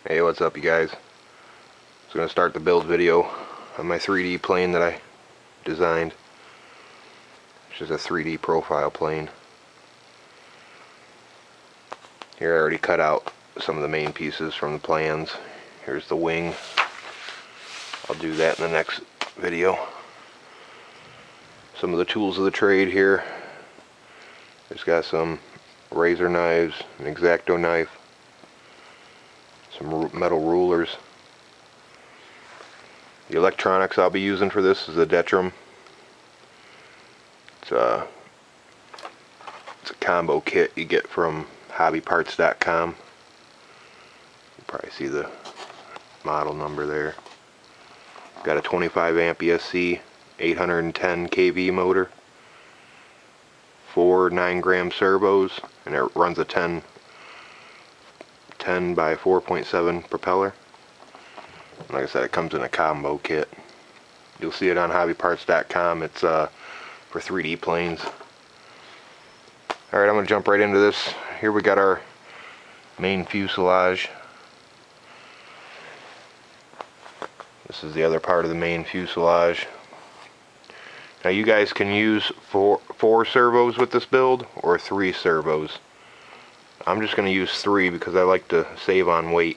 Hey, what's up you guys? I'm going to start the build video on my 3D plane that I designed. It's just a 3D profile plane. Here I already cut out some of the main pieces from the plans. Here's the wing. I'll do that in the next video. Some of the tools of the trade here. It's got some razor knives, an X-Acto knife, some metal rulers. The electronics I'll be using for this is a Detrum. It's a combo kit you get from hobbyparts.com. You probably see the model number there. Got a 25 amp ESC, 810 kV motor, 4 9-gram servos, and it runs a 10 by 4.7 propeller. Like I said, it comes in a combo kit. You'll see it on hobbyparts.com. It's for 3D planes. Alright, I'm going to jump right into this. Here we got our main fuselage. This is the other part of the main fuselage. Now you guys can use four servos with this build or 3 servos. I'm just going to use 3 because I like to save on weight.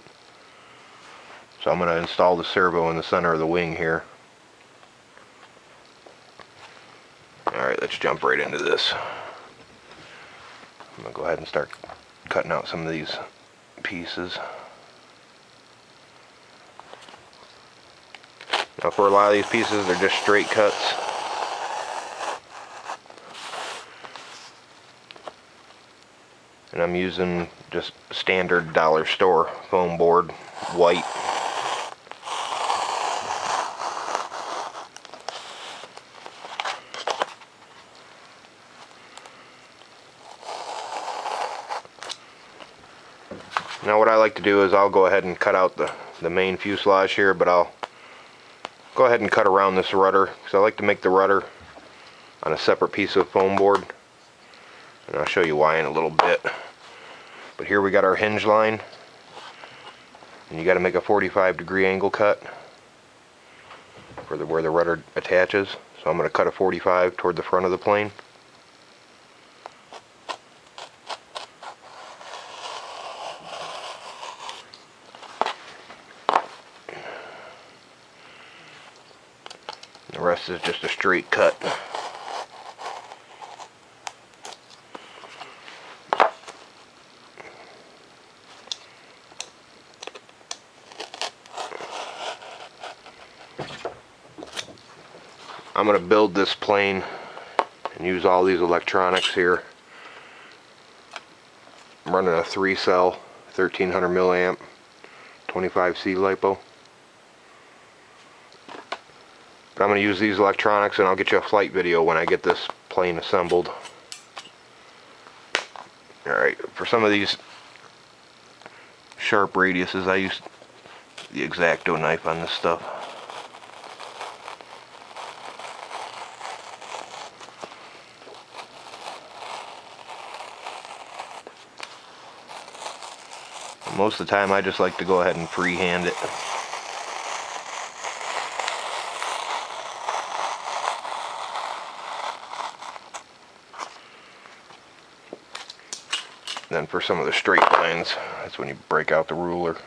So I'm going to install the servo in the center of the wing here. Alright, let's jump right into this. I'm going to go ahead and start cutting out some of these pieces. Now for a lot of these pieces, they're just straight cuts. And I'm using just standard dollar store foam board, white. Now what I like to do is I'll go ahead and cut out the main fuselage here, but I'll go ahead and cut around this rudder because I like to make the rudder on a separate piece of foam board, and I'll show you why in a little bit. But here we got our hinge line, and you got to make a 45-degree angle cut for where the rudder attaches. So I'm going to cut a 45 toward the front of the plane. The rest is just a straight cut. I'm going to build this plane and use all these electronics here. I'm running a 3-cell 1300 milliamp 25C LiPo. But I'm going to use these electronics, and I'll get you a flight video when I get this plane assembled. Alright, for some of these sharp radiuses, I use the X-Acto knife on this stuff. Most of the time I just like to go ahead and freehand it. Then for some of the straight lines, that's when you break out the ruler.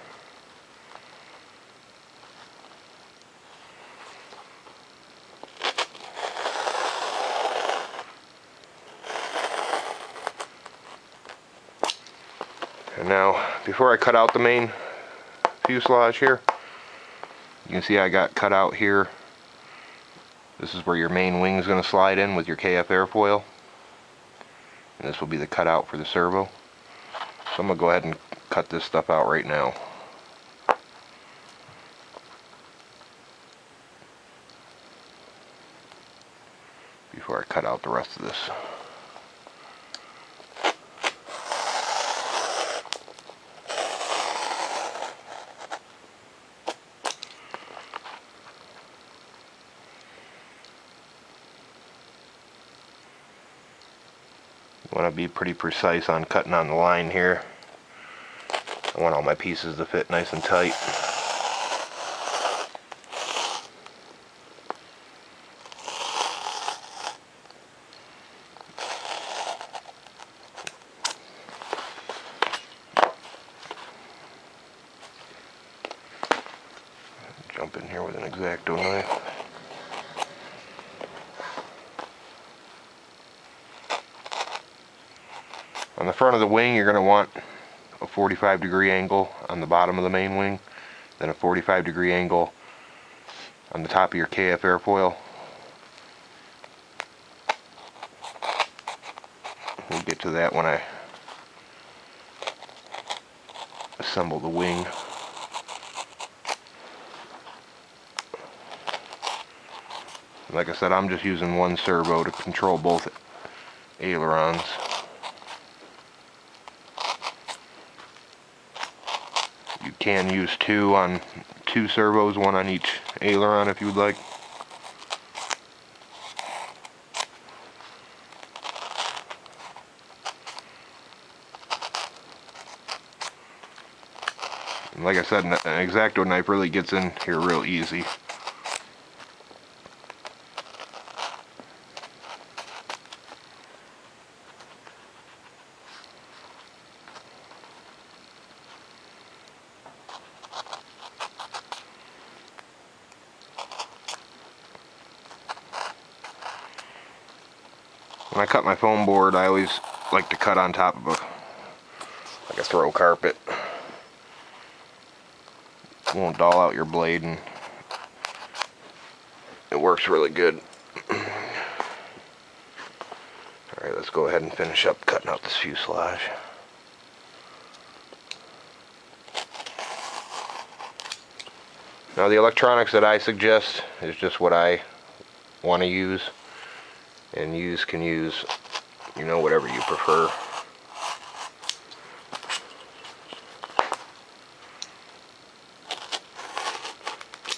And now, before I cut out the main fuselage here, you can see I got cut out here. This is where your main wing is going to slide in with your KF airfoil. And this will be the cutout for the servo. So I'm going to go ahead and cut this stuff out right now. Before I cut out the rest of this. You want to be pretty precise on cutting on the line here. I want all my pieces to fit nice and tight. Jump in here with an X-Acto knife. On the front of the wing, you're going to want a 45-degree angle on the bottom of the main wing, then a 45-degree angle on the top of your KF airfoil. We'll get to that when I assemble the wing. Like I said, I'm just using one servo to control both ailerons. You can use two servos, one on each aileron if you would like. And like I said, an X-Acto knife really gets in here real easy. When I cut my foam board, I always like to cut on top of like a throw carpet. It won't dull out your blade, and it works really good. Alright, let's go ahead and finish up cutting out this fuselage. Now the electronics that I suggest is just what I want to use. And can use, you know, whatever you prefer.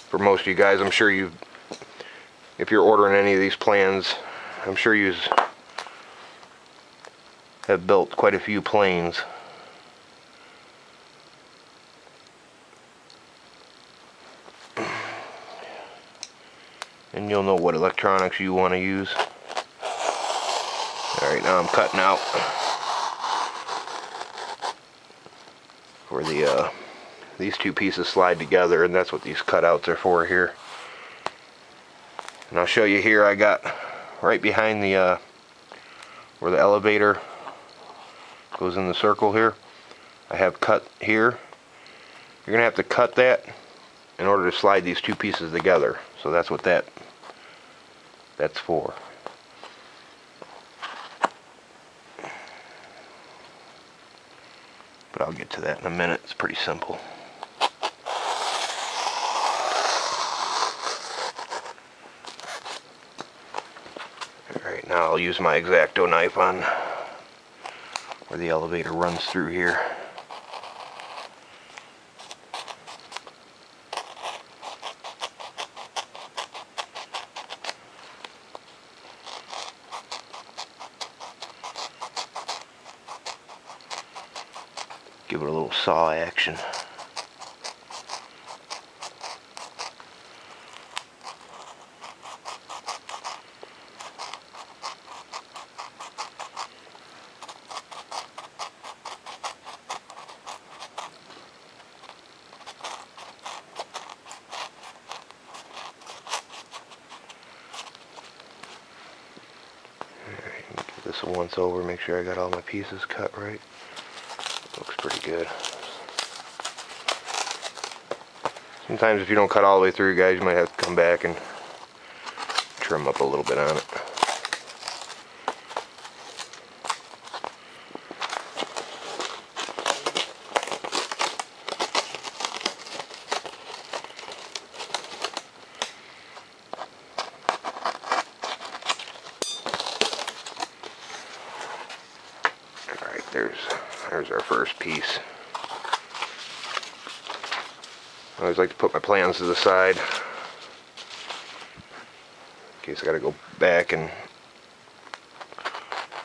For most of you guys, I'm sure if you're ordering any of these plans, I'm sure you have built quite a few planes. And you'll know what electronics you want to use. Alright, now I'm cutting out where these two pieces slide together, and that's what these cutouts are for here. And I'll show you here, I got right behind the where the elevator goes in the circle here, I have cut here. You're gonna have to cut that in order to slide these two pieces together. So that's what that's for. But I'll get to that in a minute. It's pretty simple. Alright, now I'll use my X-Acto knife on where the elevator runs through here. Give it a little saw action. Alright, give this a once over, make sure I got all my pieces cut right. Looks pretty good. Sometimes if you don't cut all the way through, guys, you might have to come back and trim up a little bit on it. Alright, there's our first piece. I always like to put my plans to the side in case I gotta go back and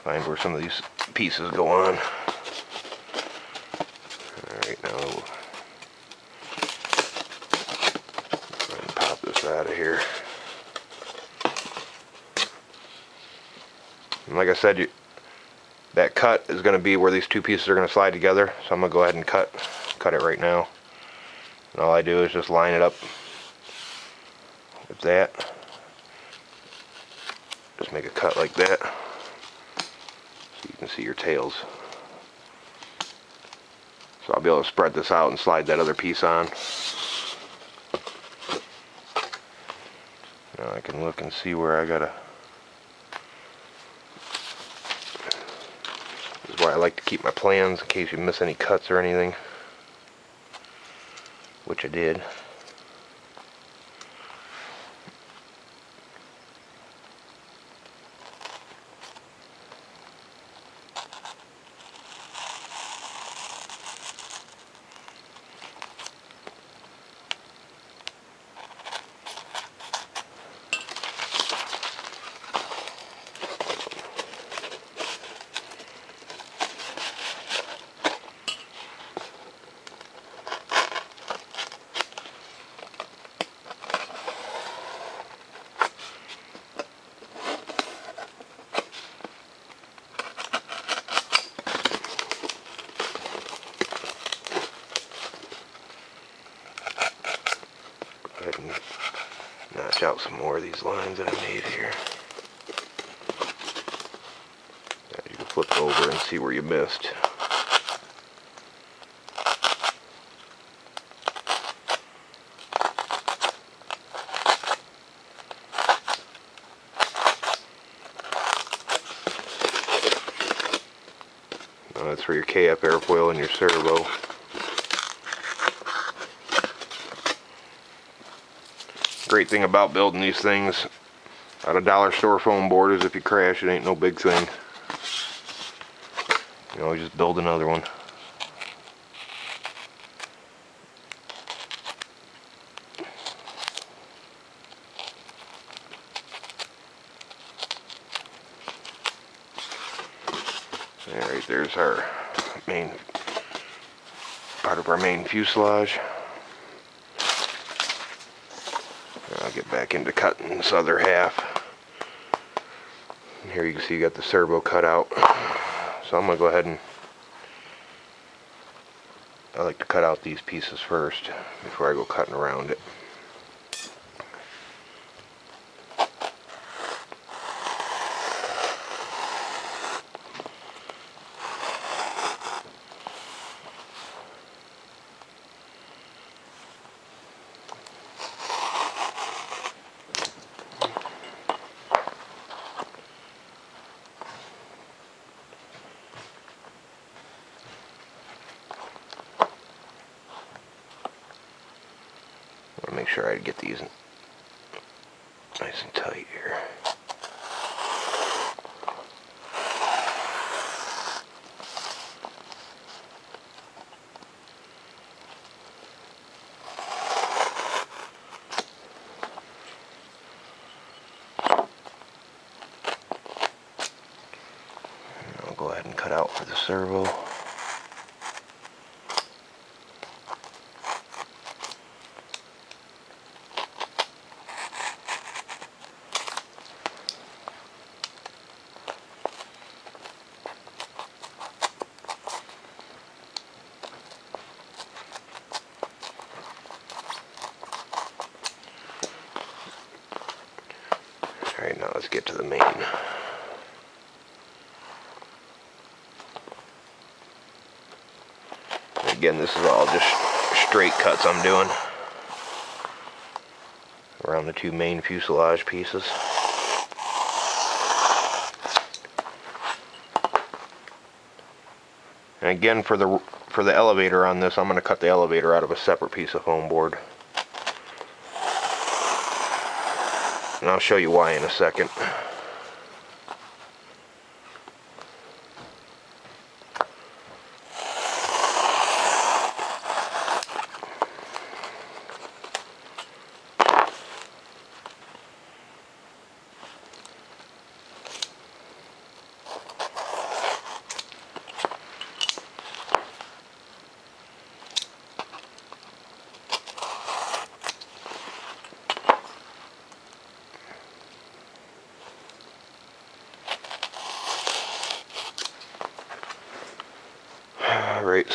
find where some of these pieces go on. Alright, now out of here. And like I said, that cut is going to be where these two pieces are going to slide together. So I'm going to go ahead and cut it right now. And all I do is just line it up with that. Just make a cut like that, so you can see your tails. So I'll be able to spread this out and slide that other piece on. Now I can look and see where I gotta. This is where I like to keep my plans in case you miss any cuts or anything, which I did. Go ahead and notch out some more of these lines that I made here. You can flip over and see where you missed. Now that's for your KF airfoil and your servo. Great thing about building these things out of dollar store foam board is if you crash, it ain't no big thing. You know, just build another one. Alright, there's our main part of our main fuselage. I'll get back into cutting this other half. And here you can see you got the servo cut out. So I'm going to go ahead and I like to cut out these pieces first before I go cutting around it. Make sure I get these nice and tight here. I'll go ahead and cut out for the servo. Alright, now let's get to the main. Again, this is all just straight cuts I'm doing around the two main fuselage pieces. And again, for the elevator on this, I'm going to cut the elevator out of a separate piece of foam board. And I'll show you why in a second.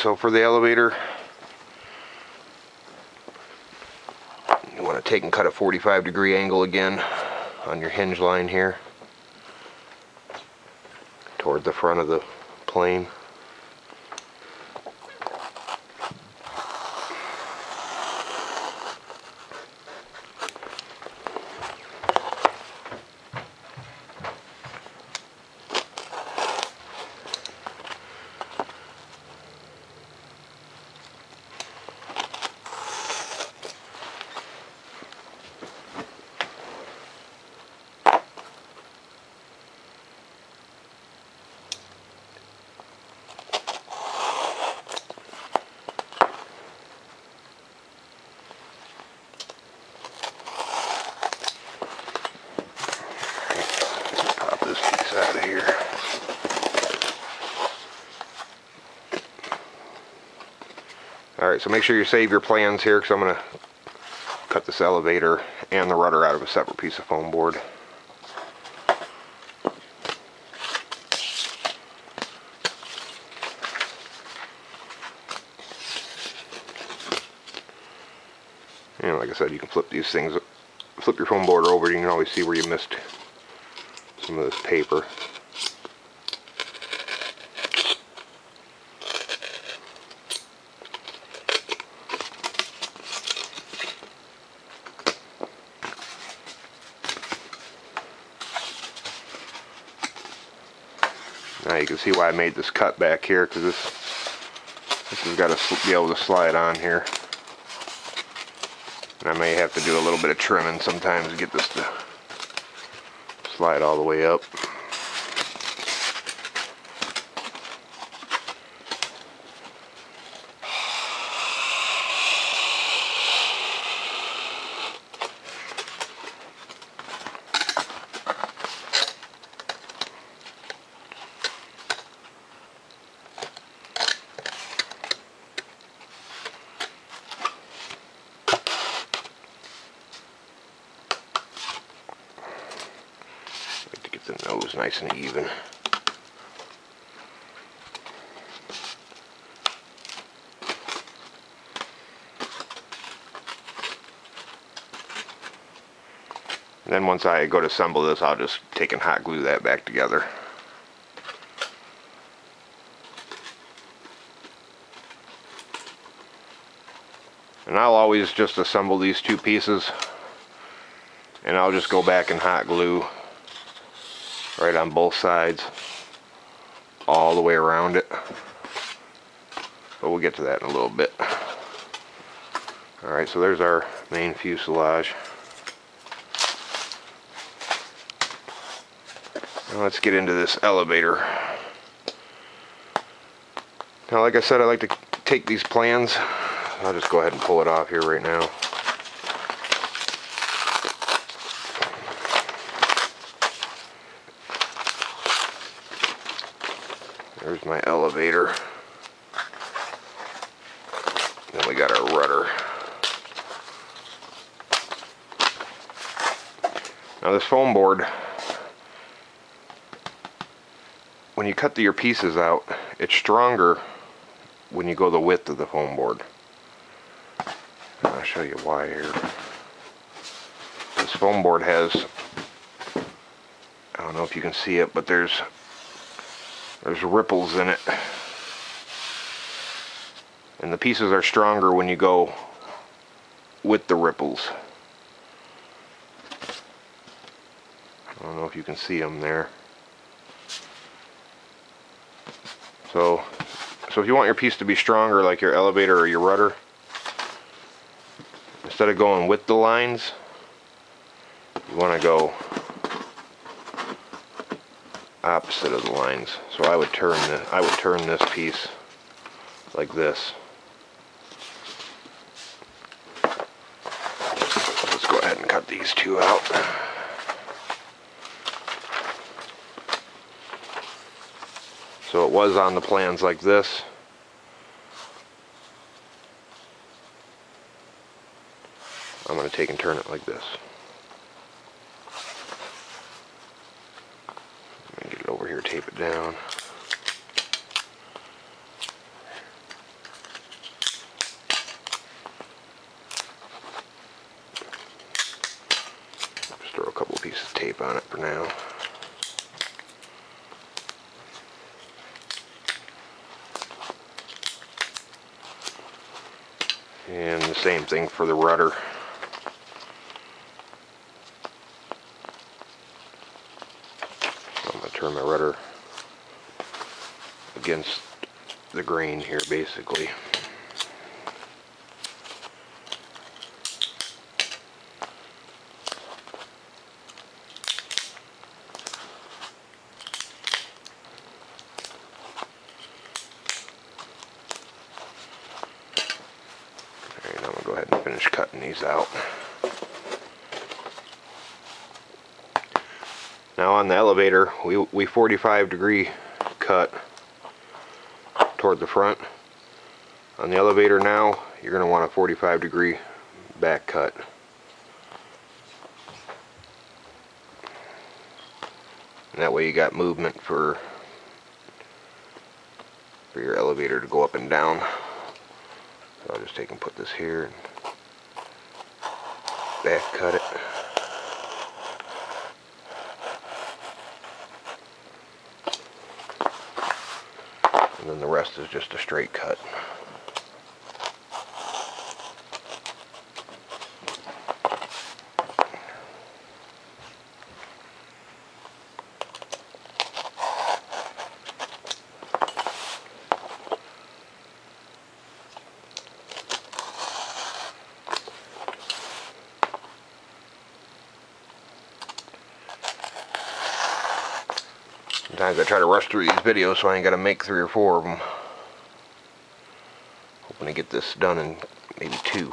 So for the elevator, you want to take and cut a 45-degree angle again on your hinge line here toward the front of the plane. Out of here. Alright, so make sure you save your plans here, because I'm going to cut this elevator and the rudder out of a separate piece of foam board. And like I said, you can flip these things, flip your foam board over, you can always see where you missed some of this paper. Now you can see why I made this cut back here, because this has got to be able to slide on here. And I may have to do a little bit of trimming sometimes to get this to slide all the way up. The nose nice and even. Then once I go to assemble this, I'll just take and hot glue that back together. And I'll always just assemble these two pieces, and I'll just go back and hot glue right on both sides all the way around it, but we'll get to that in a little bit. Alright, so there's our main fuselage. Now let's get into this elevator. Now like I said, I like to take these plans. I'll just go ahead and pull it off here right now. There's my elevator. Then we got our rudder. Now this foam board, when you cut your pieces out, it's stronger when you go the width of the foam board. I'll show you why here. This foam board has, I don't know if you can see it, but there's ripples in it, and the pieces are stronger when you go with the ripples. I don't know if you can see them there. So if you want your piece to be stronger, like your elevator or your rudder, instead of going with the lines, you want to go opposite of the lines. So I would turn this piece like this. Let's go ahead and cut these two out. So it was on the plans like this. I'm going to take and turn it like this. Let me get it over here, tape it down. on it for now. And the same thing for the rudder. I'm going to turn my rudder against the grain here basically. Alright, now I'm going to go ahead and finish cutting these out. Now on the elevator, we 45-degree cut toward the front. On the elevator now, you're going to want a 45-degree back cut. And that way you got movement for your elevator to go up and down. So I'll just take and put this here and back cut it. And then the rest is just a straight cut. Sometimes I try to rush through these videos so I ain't got to make 3 or 4 of them. Hoping to get this done in maybe 2.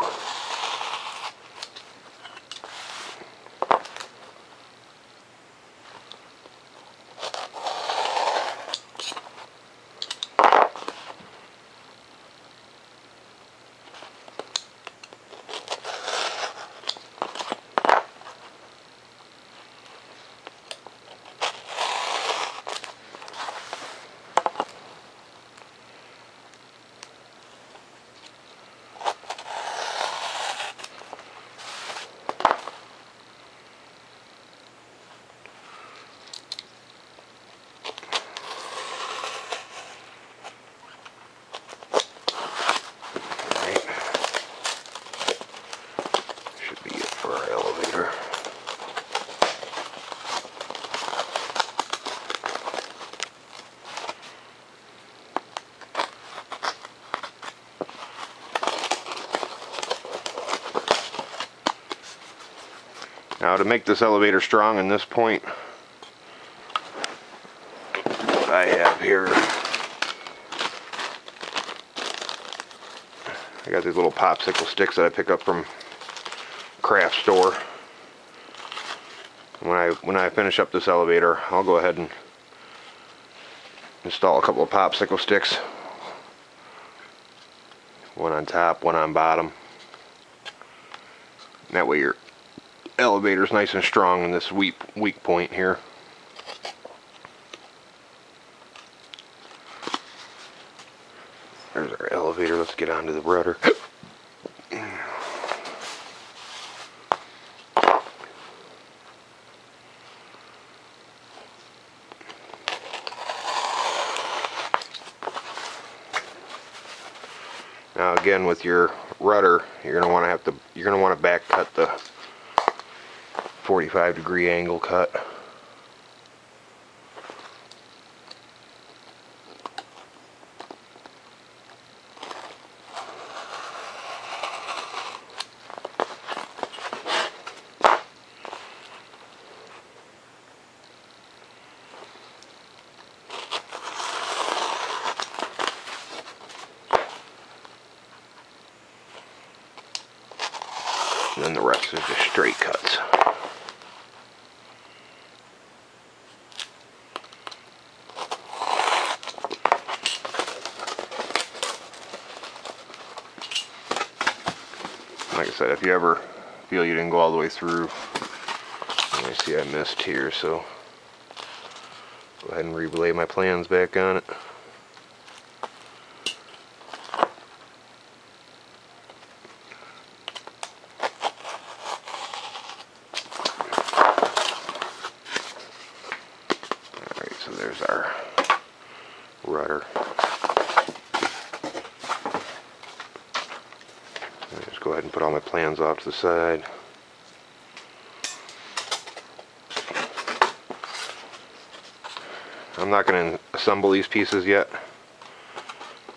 Now to make this elevator strong in this point, what I have here, I got these little popsicle sticks that I pick up from craft store. When I finish up this elevator, I'll go ahead and install a couple of popsicle sticks. One on top, one on bottom. And that way your elevator's nice and strong in this weak point here. There's our elevator. Let's get onto the rudder. Now again, with your rudder, you're gonna want to back cut the 45-degree angle cut. And then the rest is just straight cuts. Like I said, if you ever feel you didn't go all the way through, let me see, I missed here, so go ahead and relay my plans back on it. all my plans off to the side. I'm not going to assemble these pieces yet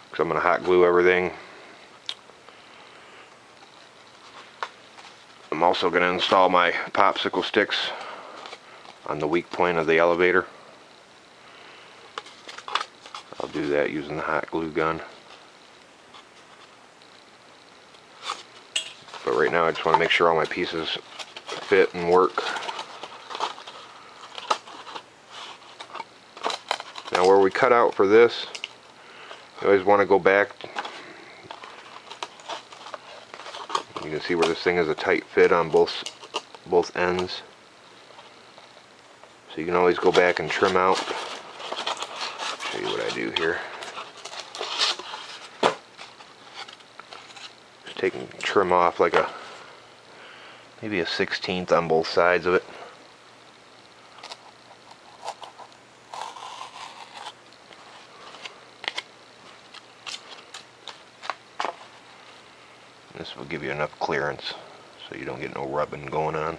because I'm going to hot glue everything. I'm also going to install my popsicle sticks on the weak point of the elevator. I'll do that using the hot glue gun. But right now I just want to make sure all my pieces fit and work. Now where we cut out for this, you always want to go back. You can see where this thing is a tight fit on both ends. So you can always go back and trim out. Show you what I do here. Just trim off like maybe a 1/16 on both sides of it. This will give you enough clearance so you don't get no rubbing going on.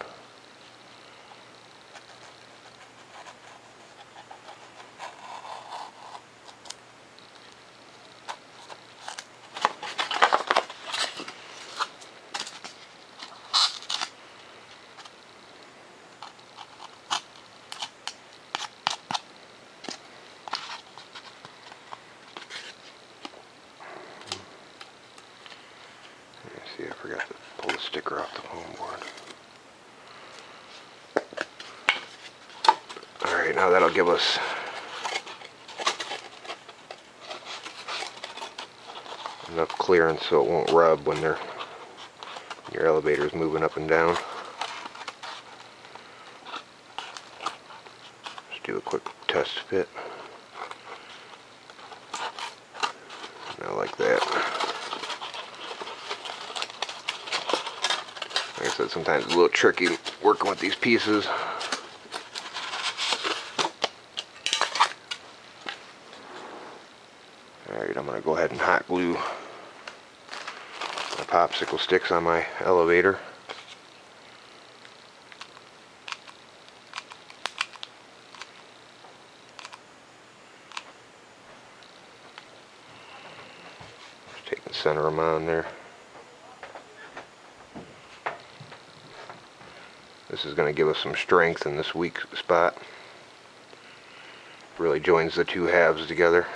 See, I forgot to pull the sticker off the foam board. Alright, now that'll give us enough clearance so it won't rub when your elevator is moving up and down. Just do a quick test fit. Now like that. Like I said, sometimes it's a little tricky working with these pieces. Alright, I'm going to go ahead and hot glue my popsicle sticks on my elevator. Just take and center them on there. This is going to give us some strength in this weak spot. Really joins the two halves together.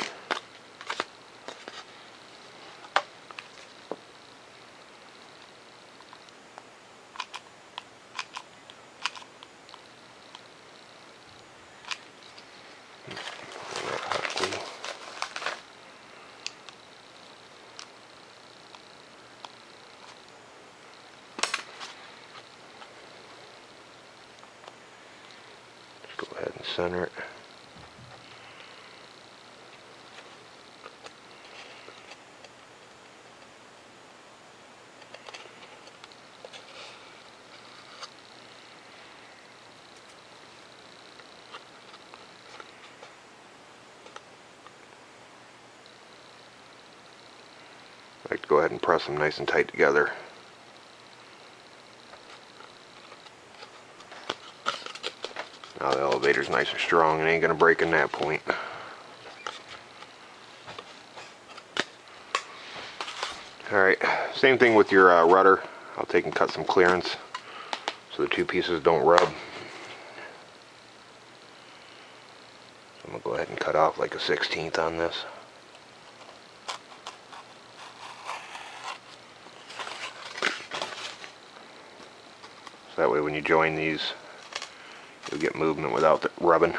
Go ahead and center it. I like to go ahead and press them nice and tight together. Now the elevator's nice and strong and ain't gonna break in that point. Alright, same thing with your rudder. I'll take and cut some clearance so the two pieces don't rub. So I'm gonna go ahead and cut off like a 1/16 on this. So that way when you join these, you'll get movement without the rubbing.